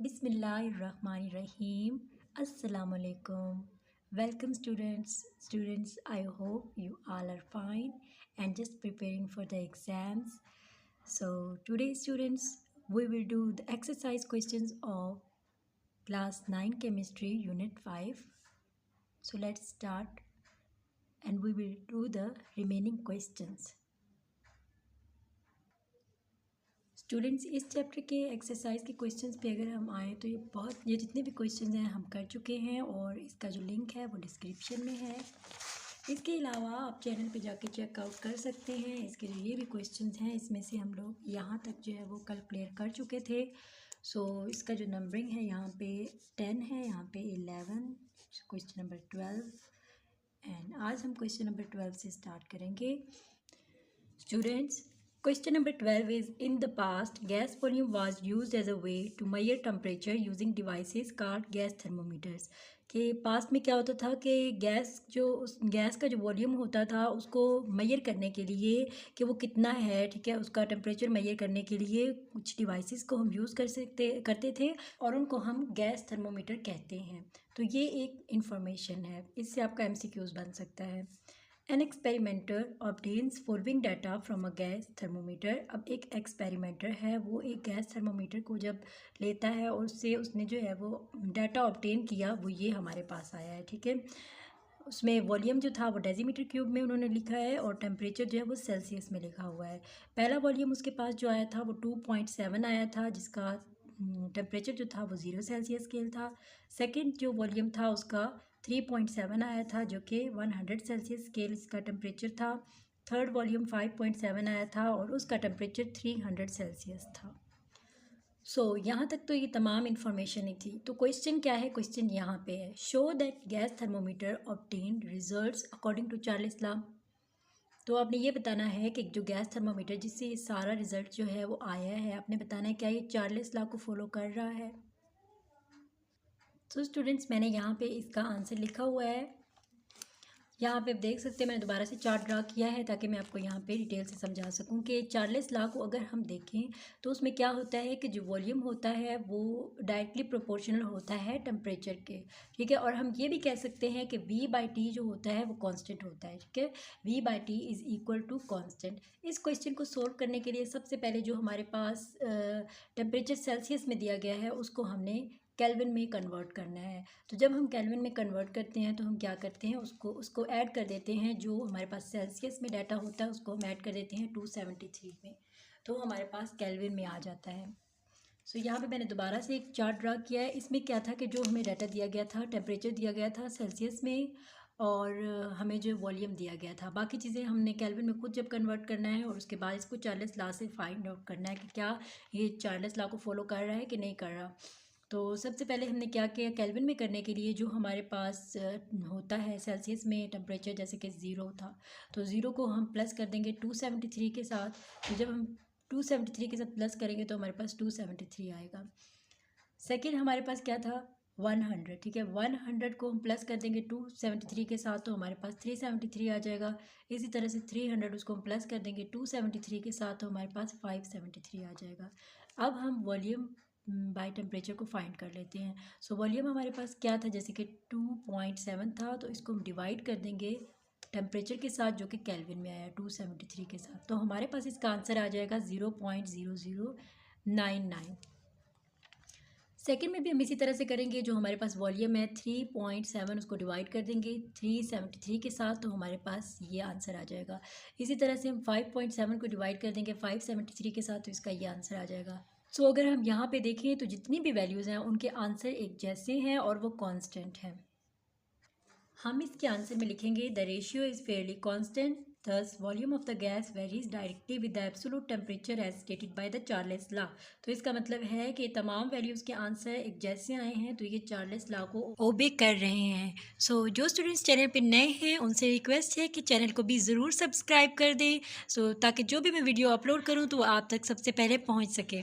Bismillahirrahmanirrahim. Assalamu alaikum. Welcome students, I hope you all are fine and just preparing for the exams. So today students, we will do the exercise questions of class 9 chemistry unit 5. So let's start and we will do the remaining questions. Students इस chapter के exercise के questions पे अगर हम आएँ तो ये जितने भी क्वेश्चंस हैं हम कर चुके हैं और इसका जो लिंक है वो डिस्क्रिप्शन में है। इसके अलावा आप चैनल पे जाके चेकआउट कर सकते हैं। इसके जो ये भी क्वेश्चंस हैं इसमें से हम लोग यहाँ तक जो है वो कल क्लियर कर चुके थे। सो इसका जो नंबरिंग है यहाँ पे 10 है, यहाँ पे 11, क्वेश्चन नंबर 12 एंड आज हम क्वेश्चन नंबर 12 से स्टार्ट करेंगे। Students, question number 12 is in the past, gas volume was used as a way to measure temperature using devices called gas thermometers. कि पास्ट में क्या होता था कि गैस का जो वॉल्यूम होता था उसको मेजर करने के लिए कि वो कितना है, ठीक है, उसका टेम्परेचर मेजर करने के लिए कुछ डिवाइसेस को हम यूज़ करते थे और उनको हम गैस थर्मोमीटर कहते हैं। तो ये एक इंफॉर्मेशन है, इससे आपका MCQs बन सकता है। An experimenter obtains following data from a gas thermometer. अब एक एक्सपेरिमेंटर है वो एक गैस थर्मोमीटर को जब लेता है और उससे उसने जो है वो डाटा ऑब्टेन किया, वो ये हमारे पास आया है, ठीक है। उसमें वॉल्यूम जो था वो डेसीमीटर क्यूब में उन्होंने लिखा है और टेम्परेचर जो है वो सेल्सियस में लिखा हुआ है। पहला वॉल्यूम उसके पास जो आया था वो 2.7 आया था, जिसका टेम्परेचर जो था वो 0 सेल्सियस स्केल था। सेकंड जो वॉल्यूम था उसका 3.7 आया था जो कि 100 सेल्सियस स्केल इसका टेम्परेचर था। थर्ड वॉल्यूम 5.7 आया था और उसका टेम्परेचर 300 सेल्सियस था। यहाँ तक तो ये तमाम इन्फॉर्मेशन ही थी। तो क्वेश्चन क्या है, क्वेश्चन यहाँ पे है, show that gas thermometer obtain results according to Charles law. तो आपने ये बताना है कि जो गैस थर्मोमीटर जिससे ये सारा रिजल्ट जो है वो आया है, आपने बताना है क्या ये चार्ल्स लॉ को फॉलो कर रहा है। तो स्टूडेंट्स मैंने यहाँ पे इसका आंसर लिखा हुआ है, यहाँ पे आप देख सकते हैं। मैंने दोबारा से चार्ट ड्रा किया है ताकि मैं आपको यहाँ पे डिटेल से समझा सकूँ कि चार्ल्स लॉ को अगर हम देखें तो उसमें क्या होता है कि जो वॉल्यूम होता है वो डायरेक्टली प्रोपोर्शनल होता है टेम्परेचर के, ठीक है। और हम ये भी कह सकते हैं कि V/T जो होता है वो कांस्टेंट होता है, ठीक है। V/T is equal to constant. इस क्वेश्चन को सोल्व करने के लिए सबसे पहले जो हमारे पास टेम्परेचर सेल्सियस में दिया गया है उसको हमने केल्विन में कन्वर्ट करना है। तो जब हम केल्विन में कन्वर्ट करते हैं तो हम क्या करते हैं, उसको ऐड कर देते हैं। जो हमारे पास सेल्सियस में डाटा होता है उसको हम ऐड कर देते हैं 273 में, तो हमारे पास केल्विन में आ जाता है। यहाँ पे मैंने दोबारा से एक चार्ट ड्रा किया है। इसमें क्या था कि जो हमें डाटा दिया गया था, टेम्परेचर दिया गया था सेल्सियस में और हमें जो वॉल्यूम दिया गया था, बाकी चीज़ें हमने केल्विन में खुद जब कन्वर्ट करना है और उसके बाद इसको चार्ल्स लॉ से फाइंड आउट करना है कि क्या ये चार्ल्स लॉ को फॉलो कर रहा है कि नहीं कर रहा। तो सबसे पहले हमने क्या किया, केल्विन में करने के लिए जो हमारे पास होता है सेल्सियस में टेम्परेचर जैसे कि 0 था, तो 0 को हम प्लस कर देंगे 273 के साथ। तो जब हम 273 के साथ प्लस करेंगे तो हमारे पास 273 आएगा। सेकेंड हमारे पास क्या था, 100, ठीक है। 100 को हम प्लस कर देंगे 273 के साथ तो हमारे पास 373 आ जाएगा। इसी तरह से 300 उसको हम प्लस कर देंगे 273 के साथ तो हमारे पास 573 आ जाएगा। अब हम वॉल्यूम बाय टेम्परेचर को फाइंड कर लेते हैं। वॉल्यूम हमारे पास क्या था, जैसे कि 2.7 था, तो इसको हम डिवाइड कर देंगे टेम्परेचर के साथ जो कि केल्विन में आया 273 के साथ, तो हमारे पास इसका आंसर आ जाएगा 0.0099। सेकेंड में भी हम इसी तरह से करेंगे। जो हमारे पास वॉल्यूम है 3.7 उसको डिवाइड कर देंगे 373 के साथ, तो हमारे पास ये आंसर आ जाएगा। इसी तरह से हम 5.7 को डिवाइड कर देंगे 573 के साथ, तो इसका ये आंसर आ जाएगा। अगर हम यहाँ पे देखें तो जितनी भी वैल्यूज़ हैं उनके आंसर एक जैसे हैं और वो कांस्टेंट हैं। हम इसके आंसर में लिखेंगे the ratio is Fairlie constant, thus volume of the gas varies directly with the absolute temperature as stated by the Charles law. तो इसका मतलब है कि तमाम वैल्यूज़ के आंसर एक जैसे आए हैं, तो ये चार्ल्स लॉ को ओबे कर रहे हैं। जो स्टूडेंट्स चैनल पे नए हैं उनसे रिक्वेस्ट है कि चैनल को भी ज़रूर सब्सक्राइब कर दें, ताकि जो भी मैं वीडियो अपलोड करूँ तो आप तक सबसे पहले पहुँच सके।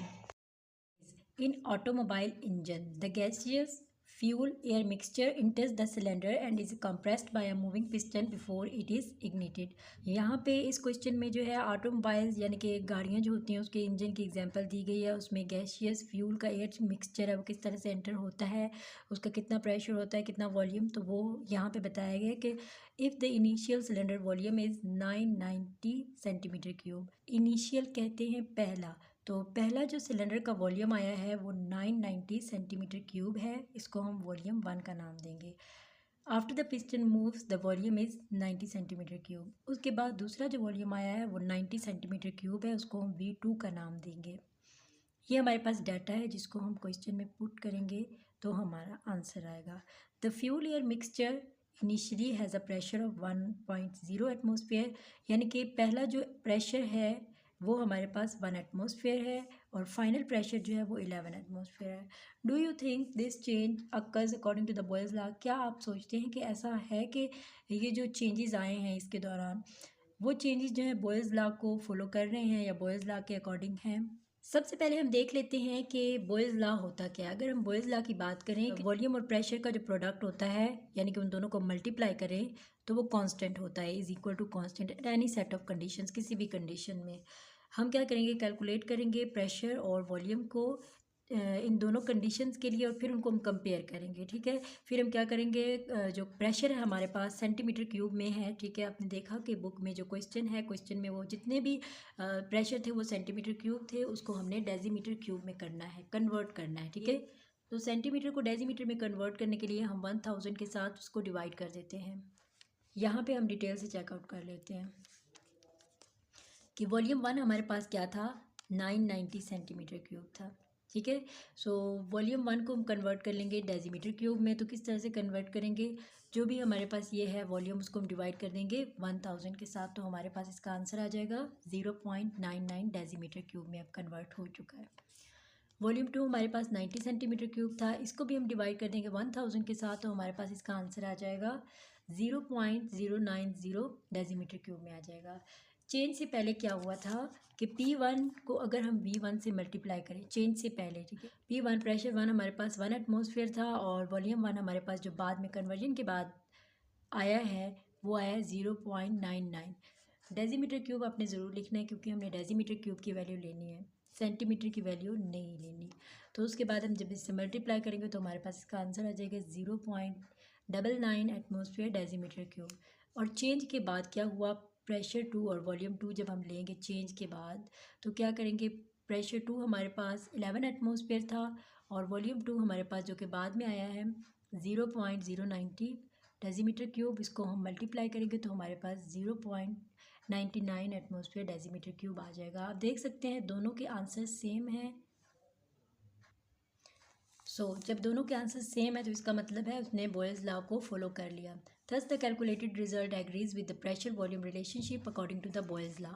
In automobile engine, the gaseous fuel air mixture enters the cylinder and is compressed by a moving piston before it is ignited। यहाँ पे इस क्वेश्चन में जो है ऑटोमोबाइल्स यानी कि गाड़ियाँ जो होती हैं उसके इंजन की एग्जांपल दी गई है। उसमें गैसियस फ्यूल का एयर मिक्सचर है वो किस तरह से एंटर होता है, उसका कितना प्रेशर होता है, कितना वॉल्यूम, तो वो यहाँ पे बताया गया कि if the initial cylinder volume is 990 centimetre cube. Initial कहते हैं पहला, तो पहला जो सिलेंडर का वॉल्यूम आया है वो 990 सेंटीमीटर क्यूब है, इसको हम वॉल्यूम 1 का नाम देंगे। After the piston moves the volume is 90 centimetre cube. उसके बाद दूसरा जो वॉल्यूम आया है वो 90 सेंटीमीटर क्यूब है, उसको हम V2 का नाम देंगे। ये हमारे पास डाटा है जिसको हम क्वेश्चन में पुट करेंगे तो हमारा आंसर आएगा। The fuel air mixture initially has a pressure of 1.0 atmosphere, यानी कि पहला जो प्रेशर है वो हमारे पास 1 एटमॉस्फेयर है और फाइनल प्रेशर जो है वो 11 एटमॉस्फेयर है। Do you think this change occurs according to the Boyle's law? क्या आप सोचते हैं कि ऐसा है कि ये जो चेंजेस आए हैं इसके दौरान वो चेंजेस जो है बॉयज़ लॉ को फॉलो कर रहे हैं या बॉयज़ लॉ के अकॉर्डिंग हैं? सबसे पहले हम देख लेते हैं कि बॉयज़ लॉ होता क्या है। अगर हम बॉयज़ लॉ की बात करें, वॉल्यूम और प्रेशर का जो प्रोडक्ट होता है यानी कि उन दोनों को मल्टीप्लाई करें तो वो कांस्टेंट होता है, is equal to constant at any set of conditions. किसी भी कंडीशन में हम क्या करेंगे, कैलकुलेट करेंगे प्रेशर और वॉल्यूम को इन दोनों कंडीशंस के लिए और फिर उनको हम कंपेयर करेंगे। ठीक है, फिर हम क्या करेंगे, जो प्रेशर है हमारे पास सेंटीमीटर क्यूब में है। ठीक है, आपने देखा कि बुक में जो क्वेश्चन है, क्वेश्चन में वो जितने भी प्रेशर थे वो सेंटीमीटर क्यूब थे, उसको हमने डेसीमीटर क्यूब में करना है, कन्वर्ट करना है। ठीक है, तो सेंटीमीटर को डेसीमीटर में कन्वर्ट करने के लिए हम 1000 के साथ उसको डिवाइड कर देते हैं। यहाँ पे हम डिटेल से चेकआउट कर लेते हैं कि वॉल्यूम 1 हमारे पास क्या था, 990 सेंटीमीटर क्यूब था। ठीक है, सो वॉल्यूम 1 को हम कन्वर्ट कर लेंगे डेसीमीटर क्यूब में। तो किस तरह से कन्वर्ट करेंगे, जो भी हमारे पास ये है वॉल्यूम उसको हम डिवाइड कर देंगे 1000 के साथ, तो हमारे पास इसका आंसर आ जाएगा 0.99 डेसीमीटर क्यूब में अब कन्वर्ट हो चुका है। वॉल्यूम 2 हमारे पास 90 सेंटीमीटर क्यूब था, इसको भी हम डिवाइड कर देंगे 1000 के साथ, तो हमारे पास इसका आंसर आ जाएगा 0.090 डेसीमीटर क्यूब में आ जाएगा। चेंज से पहले क्या हुआ था कि P1 को अगर हम V1 से मल्टीप्लाई करें चेंज से पहले, ठीक है, P1 प्रेशर 1 हमारे पास 1 एटमॉस्फेयर था और वॉल्यूम 1 हमारे पास जो बाद में कन्वर्जन के बाद आया है वो आया है 0.99 डेसीमीटर क्यूब। आपने ज़रूर लिखना है क्योंकि हमने डेसीमीटर क्यूब की वैल्यू लेनी है, सेंटीमीटर की वैल्यू नहीं लेनी। तो उसके बाद हम जब इससे मल्टीप्लाई करेंगे तो हमारे पास इसका आंसर आ जाएगा 0.99 एटमॉस्फेयर डेसीमीटर क्यूब। और चेंज के बाद क्या हुआ, प्रेशर 2 और वॉल्यूम 2 जब हम लेंगे चेंज के बाद तो क्या करेंगे, प्रेशर 2 हमारे पास 11 एटमॉस्फेयर था और वॉल्यूम 2 हमारे पास जो कि बाद में आया है 0.090 डेसीमीटर क्यूब, इसको हम मल्टीप्लाई करेंगे तो हमारे पास 0.99 एटमॉस्फेयर डेसीमीटर क्यूब आ जाएगा। आप देख सकते हैं दोनों के आंसर सेम हैं। जब दोनों के आंसर सेम है तो इसका मतलब है उसने बॉयज़ लॉ को फॉलो कर लिया। Thus the calculated result agrees with the pressure volume relationship according to the Boyle's law.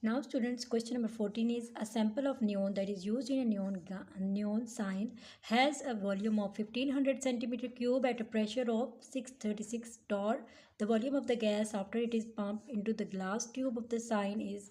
Now students, question number 14 is a sample of neon that is used in a neon sign has a volume of 1500 centimeter cube at a pressure of 636 torr. The volume of the gas after it is pumped into the glass tube of the sign is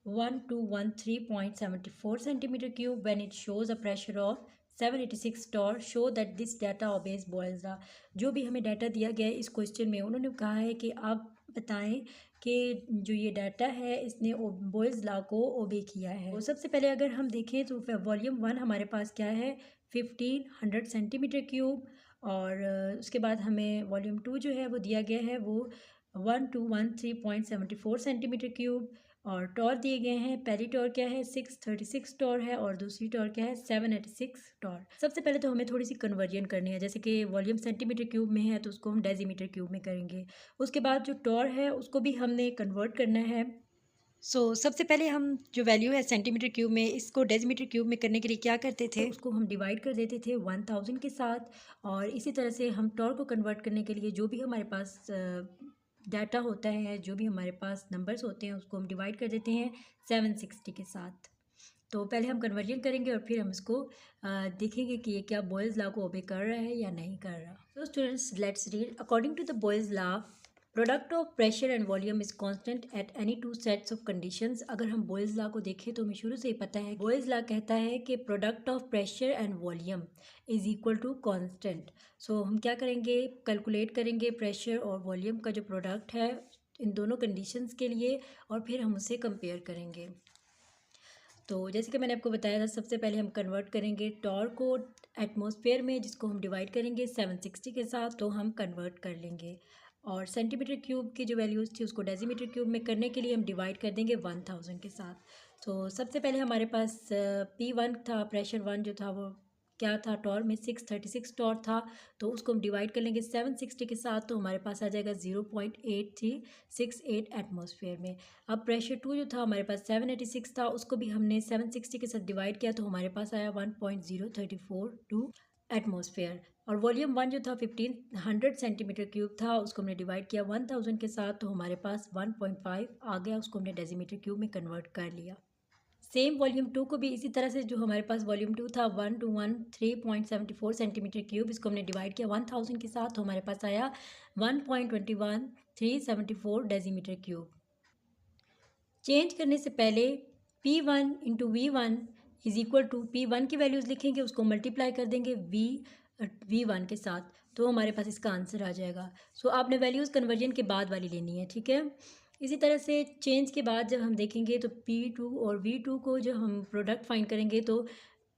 1213.74 centimeter cube when it shows a pressure of 786 torr. Show that this data obeys Boyle's law. जो भी हमें data दिया गया है इस question में उन्होंने कहा है कि आप बताएं कि जो ये डाटा है इसने बॉयज़ लॉ को ओबे किया है। तो सबसे पहले अगर हम देखें तो वॉल्यूम 1 हमारे पास क्या है 1500 सेंटीमीटर क्यूब और उसके बाद हमें वॉल्यूम 2 जो है वो दिया गया है वो 1213.74 सेंटीमीटर क्यूब और टॉर दिए गए हैं। पहली टॉर क्या है 636 टॉर है और दूसरी टॉर क्या है 786 टॉर। सबसे पहले तो हमें थोड़ी सी कन्वर्जन करनी है, जैसे कि वॉल्यूम सेंटीमीटर क्यूब में है तो उसको हम डेसीमीटर क्यूब में करेंगे। उसके बाद जो टॉर है उसको भी हमने कन्वर्ट करना है। सबसे पहले हम जो वैल्यू है सेंटीमीटर क्यूब में इसको डेसीमीटर क्यूब में करने के लिए क्या करते थे, उसको हम डिवाइड कर देते थे 1000 के साथ। और इसी तरह से हम टॉर को कन्वर्ट करने के लिए जो भी हमारे पास डाटा होता है, जो भी हमारे पास नंबर्स होते हैं उसको हम डिवाइड कर देते हैं 760 के साथ। तो पहले हम कन्वर्जन करेंगे और फिर हम इसको देखेंगे कि ये क्या बॉयज़ लॉ को ओबे कर रहा है या नहीं कर रहा। तो students let's read according to the Boyle's law product of pressure and volume is constant at any two sets of conditions. अगर हम बॉयल्स लॉ को देखें तो हमें शुरू से ही पता है बॉयल्स लॉ कहता है कि product of pressure and volume is equal to constant. So हम क्या करेंगे, कैलकुलेट करेंगे प्रेशर और वॉल्यूम का जो प्रोडक्ट है इन दोनों कंडीशंस के लिए और फिर हम उसे कंपेयर करेंगे। तो जैसे कि मैंने आपको बताया था, सबसे पहले हम कन्वर्ट करेंगे टॉर्क को एटमॉस्फेयर में, जिसको हम डिवाइड करेंगे 760 के साथ, तो हम कन्वर्ट कर लेंगे। और सेंटीमीटर क्यूब की जो वैल्यूज़ थी उसको डेसीमीटर क्यूब में करने के लिए हम डिवाइड कर देंगे 1000 के साथ। तो सबसे पहले हमारे पास P1 था, प्रेशर 1 जो था वो क्या था, टॉर में 636 टॉर था, तो उसको हम डिवाइड कर लेंगे 760 के साथ, तो हमारे पास आ जाएगा 0.8368 एटमॉस्फेयर में। अब प्रेशर 2 जो था हमारे पास 786 था, उसको भी हमने 760 के साथ डिवाइड किया, तो हमारे पास आया 1.0342 एटमॉस्फेयर। और वॉल्यूम 1 जो था 1500 सेंटीमीटर क्यूब था, उसको हमने डिवाइड किया 1000 के साथ, तो हमारे पास 1.5 आ गया, उसको हमने डेसीमीटर क्यूब में कन्वर्ट कर लिया। सेम वॉल्यूम 2 को भी इसी तरह से, जो हमारे पास वॉल्यूम 2 था 1213.74 सेंटीमीटर क्यूब, इसको हमने डिवाइड किया 1000 के साथ, तो हमारे पास आया 1.21374 डेसीमीटर क्यूब। चेंज करने से पहले P1 into V1 is equal to P1 की वैल्यूज़ लिखेंगे, उसको मल्टीप्लाई कर देंगे V1 के साथ, तो हमारे पास इसका आंसर आ जाएगा। सो आपने वैल्यूज़ कन्वर्जन के बाद वाली लेनी है, ठीक है। इसी तरह से चेंज के बाद जब हम देखेंगे तो P2 और V2 को जब हम प्रोडक्ट फाइंड करेंगे तो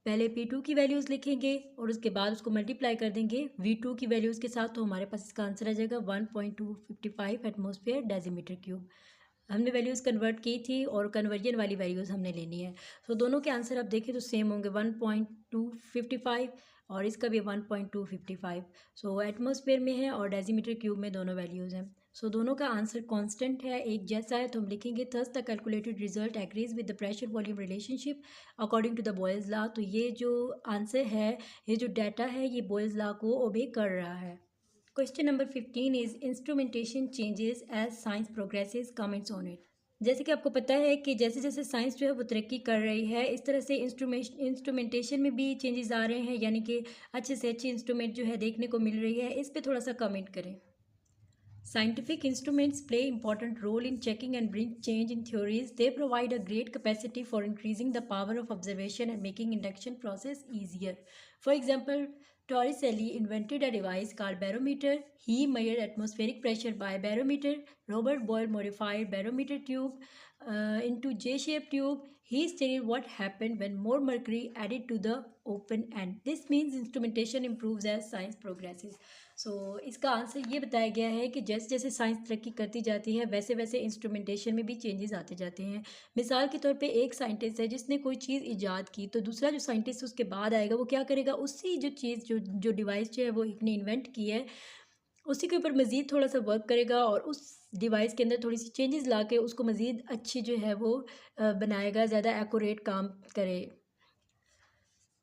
पहले P2 की वैल्यूज़ लिखेंगे और उसके बाद उसको मल्टीप्लाई कर देंगे V2 की वैल्यूज़ के साथ, तो हमारे पास इसका आंसर आ जाएगा 1.255 एटमॉस्फेयर डेसीमीटर क्यूब। हमने वैल्यूज़ कन्वर्ट की थी और कन्वर्जन वाली वैल्यूज़ हमने लेनी है। सो दोनों के आंसर आप देखें तो सेम होंगे, 1.255 और इसका भी 1.255। सो एटमॉस्फेयर में है और डेसीमीटर क्यूब में दोनों वैल्यूज़ हैं। सो दोनों का आंसर कांस्टेंट है, एक जैसा है, तो हम लिखेंगे thus the calculated result agrees with the pressure volume relationship according to the Boyle's law. तो ये जो आंसर है, ये जो डाटा है, ये बॉयल्स लॉ को ओबे कर रहा है। Question number 15 is instrumentation changes as science progresses, comments on it. जैसे कि आपको पता है कि जैसे जैसे साइंस जो है वो तरक्की कर रही है, इस तरह से इंस्ट्रूमेंटेशन में भी चेंजेस आ रहे हैं, यानी कि अच्छे से अच्छी इंस्ट्रूमेंट जो है देखने को मिल रही है। इस पे थोड़ा सा कमेंट करें। Scientific instruments play important role in checking and bring change in theories. They provide a great capacity for increasing the power of observation and making induction process easier. For example, Torricelli invented a device called barometer. He measured atmospheric pressure by barometer. Robert Boyle modified barometer tube into J-shaped tube. He studied what happened when more mercury added to the open end. This means instrumentation improves as science progresses. इसका answer ये बताया गया है कि जैसे जैसे science तरक्की करती जाती है वैसे वैसे इंस्ट्रूमेंटेशन में भी चेंजेस आते जाते हैं। मिसाल के तौर पे एक साइंटिस्ट है जिसने कोई चीज़ ईजाद की, तो दूसरा जो साइंटिस्ट उसके बाद आएगा वो क्या करेगा, उसी जो चीज़ जो डिवाइस जो है वो एक ने इन्वेंट की है उसी के ऊपर मज़ीद थोड़ा सा वर्क करेगा और उस डिवाइस के अंदर थोड़ी सी चेंजेस ला के उसको मज़ीद अच्छी जो है वो बनाएगा, ज़्यादा एक्यूरेट काम करे।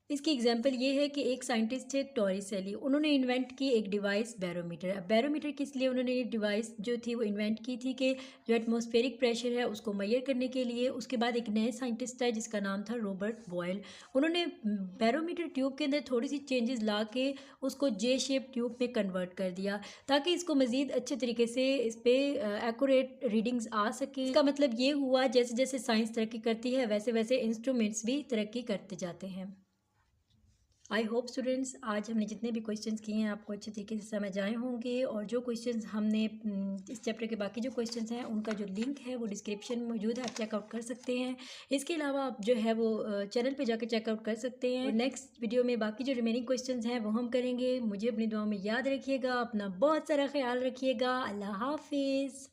इसकी एग्जांपल ये है कि एक साइंटिस्ट थे टॉरिसेली, उन्होंने इन्वेंट की एक डिवाइस बैरोमीटर। अब बैरोमीटर किस लिए उन्होंने ये डिवाइस जो थी वो इन्वेंट की थी कि जो एटमॉस्फेरिक प्रेशर है उसको मेजर करने के लिए। उसके बाद एक नए साइंटिस्ट है जिसका नाम था रॉबर्ट बॉयल, उन्होंने बैरोमीटर ट्यूब के अंदर थोड़ी सी चेंजेस ला के उसको जे शेप ट्यूब में कन्वर्ट कर दिया ताकि इसको मज़ीद अच्छे तरीके से इस पर एक्यूरेट रीडिंग्स आ सके। इसका मतलब ये हुआ जैसे जैसे साइंस तरक्की करती है वैसे वैसे इंस्ट्रूमेंट्स भी तरक्की करते जाते हैं। आई होप स्टूडेंट्स आज हमने जितने भी क्वेश्चंस किए हैं आपको अच्छे तरीके से समझ आए होंगे, और जो क्वेश्चंस हमने इस चैप्टर के बाकी जो क्वेश्चंस हैं उनका जो लिंक है वो डिस्क्रिप्शन में मौजूद है, आप चेकआउट कर सकते हैं। इसके अलावा आप जो है वो चैनल पे जाकर चेकआउट कर सकते हैं। नेक्स्ट वीडियो में बाकी जो रिमेनिंग क्वेश्चंस हैं वो हम करेंगे। मुझे अपनी दुआ में याद रखिएगा, अपना बहुत सारा ख्याल रखिएगा। अल्लाह हाफिज़।